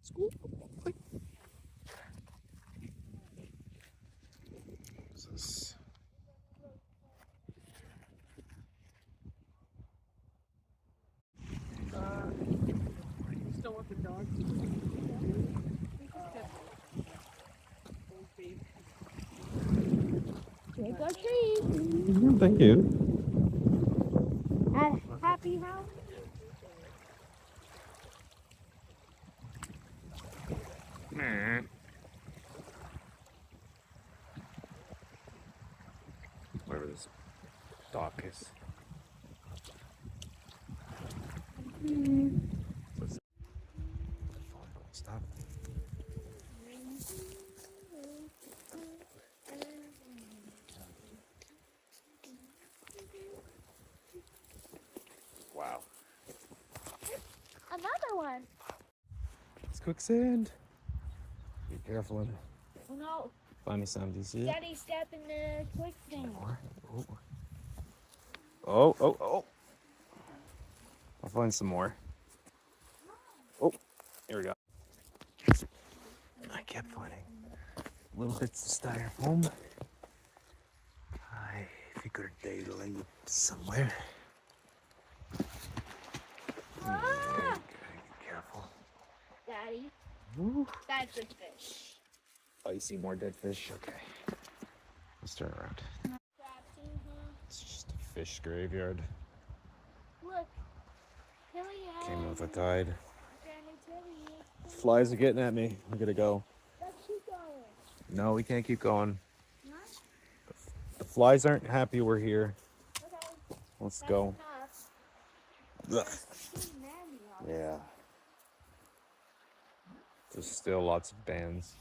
School. What's this? Still want the dog. Trick or treat. Thank you. At Happy House. Whatever this dock is. Stop. Wow. Another one. It's quicksand. Be careful in it. Oh no. Find me some. Do you see it? Daddy step in the quicksand. More? Oh. I'll find some more. Oh, here we go. I kept finding little bits of styrofoam. I figured they'd land somewhere. Ah! Be careful. Daddy, Ooh. that's a fish. Oh, you see more dead fish? Okay. Let's turn around. It's just a fish graveyard. Look, Tilly has. Came with a tide. Granny Tilly. Flies are getting at me. We gotta go. Let's keep going. No, we can't keep going. Huh? The flies aren't happy we're here. Okay. Let's That's go. enough. Ugh. Too many of them. Yeah. There's still lots of bands.